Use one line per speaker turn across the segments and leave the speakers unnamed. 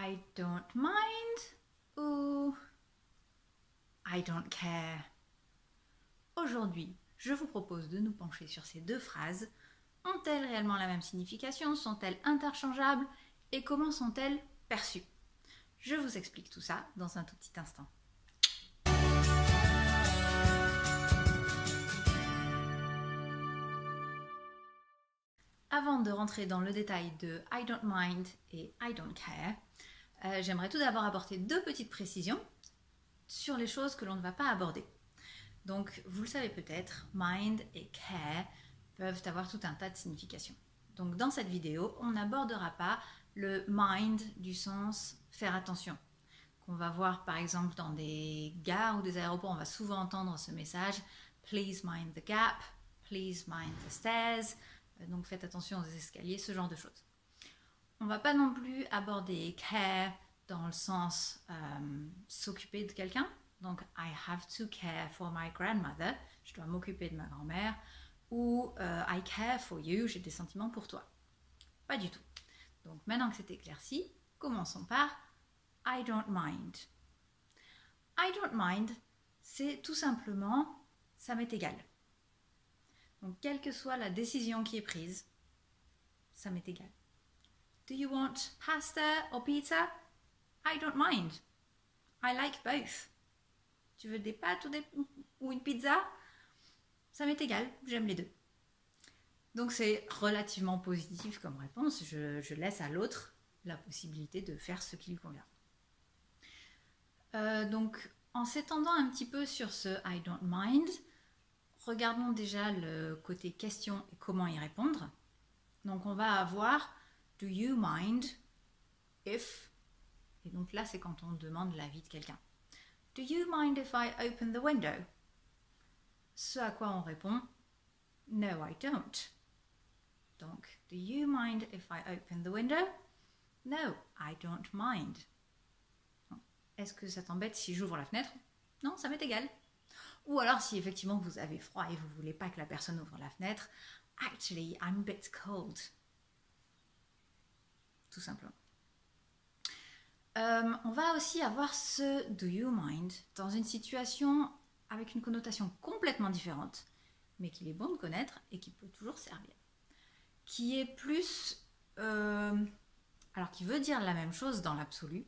I don't mind ou I don't care. Aujourd'hui, je vous propose de nous pencher sur ces deux phrases. Ont-elles réellement la même signification? Sont-elles interchangeables? Et comment sont-elles perçues? Je vous explique tout ça dans un tout petit instant. Avant de rentrer dans le détail de I don't mind et I don't care, j'aimerais tout d'abord apporter deux petites précisions sur les choses que l'on ne va pas aborder. Donc, vous le savez peut-être, mind et care peuvent avoir tout un tas de significations. Donc, dans cette vidéo, on n'abordera pas le mind du sens faire attention, qu'on va voir par exemple dans des gares ou des aéroports. On va souvent entendre ce message please mind the gap, please mind the stairs. Donc, faites attention aux escaliers, ce genre de choses. On ne va pas non plus aborder care dans le sens s'occuper de quelqu'un. Donc, I have to care for my grandmother. Je dois m'occuper de ma grand-mère. Ou I care for you. J'ai des sentiments pour toi. Pas du tout. Donc, maintenant que c'est éclairci, commençons par I don't mind. I don't mind, c'est tout simplement ça m'est égal. Donc, quelle que soit la décision qui est prise, ça m'est égal. Do you want pasta or pizza? I don't mind. I like both. Tu veux des pâtes ou une pizza? Ça m'est égal, j'aime les deux. Donc c'est relativement positif comme réponse. Je laisse à l'autre la possibilité de faire ce qui lui convient. Donc en s'étendant un petit peu sur ce I don't mind, regardons déjà le côté question et comment y répondre. Donc on va avoir do you mind if, et donc là c'est quand on demande l'avis de quelqu'un. Do you mind if I open the window? Ce à quoi on répond no, I don't. Donc, do you mind if I open the window? No, I don't mind. Est-ce que ça t'embête si j'ouvre la fenêtre? Non, ça m'est égal. Ou alors si effectivement vous avez froid et vous ne voulez pas que la personne ouvre la fenêtre, actually, I'm a bit cold. Tout simplement. On va aussi avoir ce do you mind dans une situation avec une connotation complètement différente, mais qu'il est bon de connaître et qui peut toujours servir. Qui est plus... alors, qui veut dire la même chose dans l'absolu.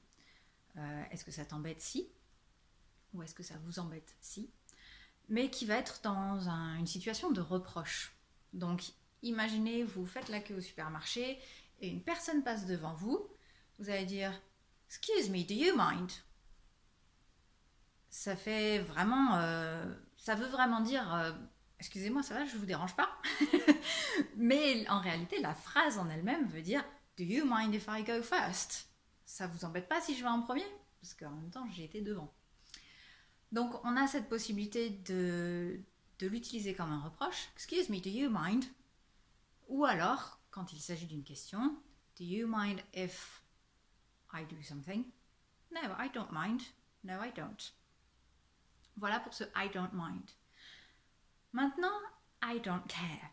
Est-ce que ça t'embête si? Ou est-ce que ça vous embête si? Mais qui va être dans une situation de reproche. Donc, imaginez, vous faites la queue au supermarché et une personne passe devant vous. Vous allez dire... Excuse me, do you mind? Ça fait vraiment... ça veut vraiment dire... excusez-moi, ça va, je vous dérange pas? Mais en réalité, la phrase en elle-même veut dire do you mind if I go first? Ça vous embête pas si je vais en premier? Parce qu'en même temps, j'ai été devant. Donc, on a cette possibilité de l'utiliser comme un reproche. Excuse me, do you mind? Ou alors, quand il s'agit d'une question, do you mind if I do something? No, I don't mind. No, I don't. Voilà pour ce I don't mind. Maintenant, I don't care.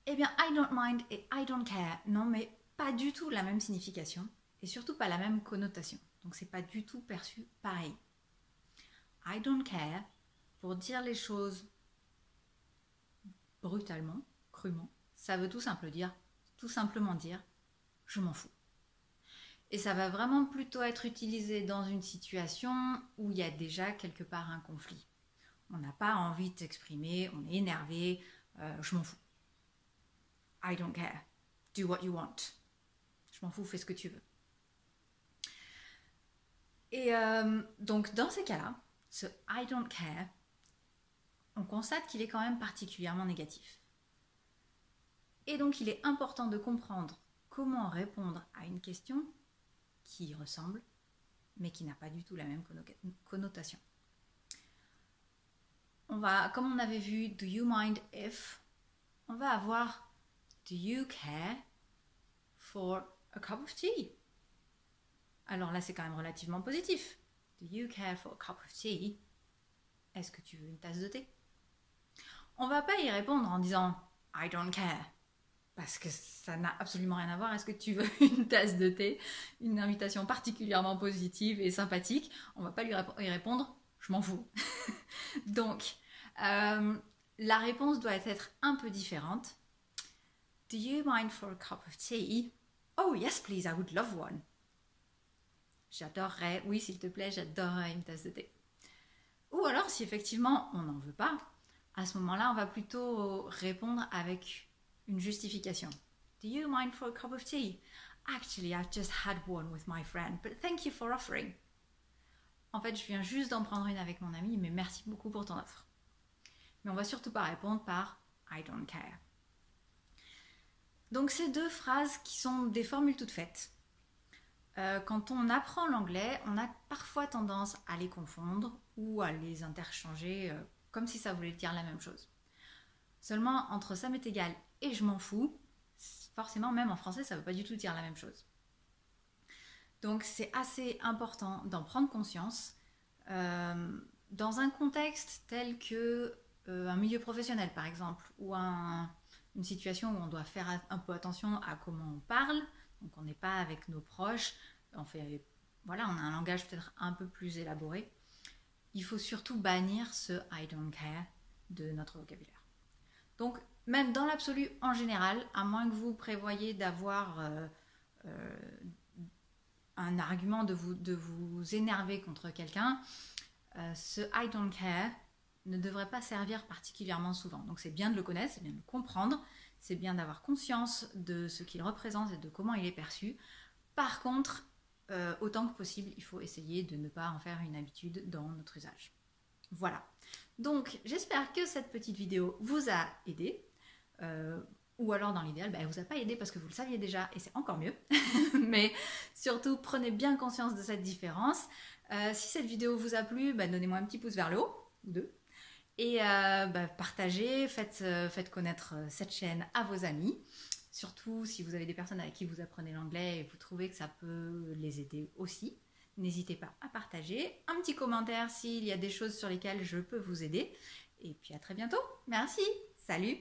Eh bien, I don't mind et I don't care n'ont mais pas du tout la même signification et surtout pas la même connotation. Donc, c'est pas du tout perçu pareil. I don't care, pour dire les choses brutalement, crûment, ça veut tout simplement dire je m'en fous. Et ça va vraiment plutôt être utilisé dans une situation où il y a déjà quelque part un conflit. On n'a pas envie de s'exprimer, on est énervé, je m'en fous. I don't care. Do what you want. Je m'en fous, fais ce que tu veux. Et donc dans ces cas-là, ce I don't care, on constate qu'il est quand même particulièrement négatif. Et donc il est important de comprendre comment répondre à une question qui y ressemble, mais qui n'a pas du tout la même connotation. Comme on avait vu do you mind if, on va avoir do you care for a cup of tea? Alors là, c'est quand même relativement positif. Do you care for a cup of tea? Est-ce que tu veux une tasse de thé? On va pas y répondre en disant I don't care, parce que ça n'a absolument rien à voir. Est-ce que tu veux une tasse de thé, une invitation particulièrement positive et sympathique? On va pas lui répondre, je m'en fous. Donc, la réponse doit être un peu différente. Do you mind for a cup of tea? Oh yes please, I would love one. J'adorerais, oui s'il te plaît, j'adorerais une tasse de thé. Ou alors si effectivement on n'en veut pas, à ce moment-là on va plutôt répondre avec une justification. Do you mind for a cup of tea? Actually, I've just had one with my friend, but thank you for offering. En fait, je viens juste d'en prendre une avec mon ami, mais merci beaucoup pour ton offre. Mais on va surtout pas répondre par I don't care. Donc ces deux phrases qui sont des formules toutes faites. Quand on apprend l'anglais, on a parfois tendance à les confondre ou à les interchanger comme si ça voulait dire la même chose. Seulement, entre ça m'est égal et je m'en fous, forcément, même en français, ça ne veut pas du tout dire la même chose. Donc, c'est assez important d'en prendre conscience dans un contexte tel que un milieu professionnel, par exemple, ou une situation où on doit faire un peu attention à comment on parle. Donc, on n'est pas avec nos proches. On a un langage peut-être un peu plus élaboré. Il faut surtout bannir ce I don't care de notre vocabulaire. Donc, même dans l'absolu, en général, à moins que vous prévoyiez d'avoir un argument de vous énerver contre quelqu'un, ce I don't care ne devrait pas servir particulièrement souvent. Donc, c'est bien de le connaître, c'est bien de le comprendre, c'est bien d'avoir conscience de ce qu'il représente et de comment il est perçu. Par contre, autant que possible, il faut essayer de ne pas en faire une habitude dans notre usage. Voilà. Donc, j'espère que cette petite vidéo vous a aidé. Ou alors, dans l'idéal, elle ne vous a pas aidé parce que vous le saviez déjà et c'est encore mieux. Mais surtout, prenez bien conscience de cette différence. Si cette vidéo vous a plu, donnez-moi un petit pouce vers le haut, ou deux. Et partagez, faites connaître cette chaîne à vos amis. Surtout si vous avez des personnes avec qui vous apprenez l'anglais et vous trouvez que ça peut les aider aussi. N'hésitez pas à partager. Un petit commentaire s'il y a des choses sur lesquelles je peux vous aider. Et puis à très bientôt. Merci. Salut.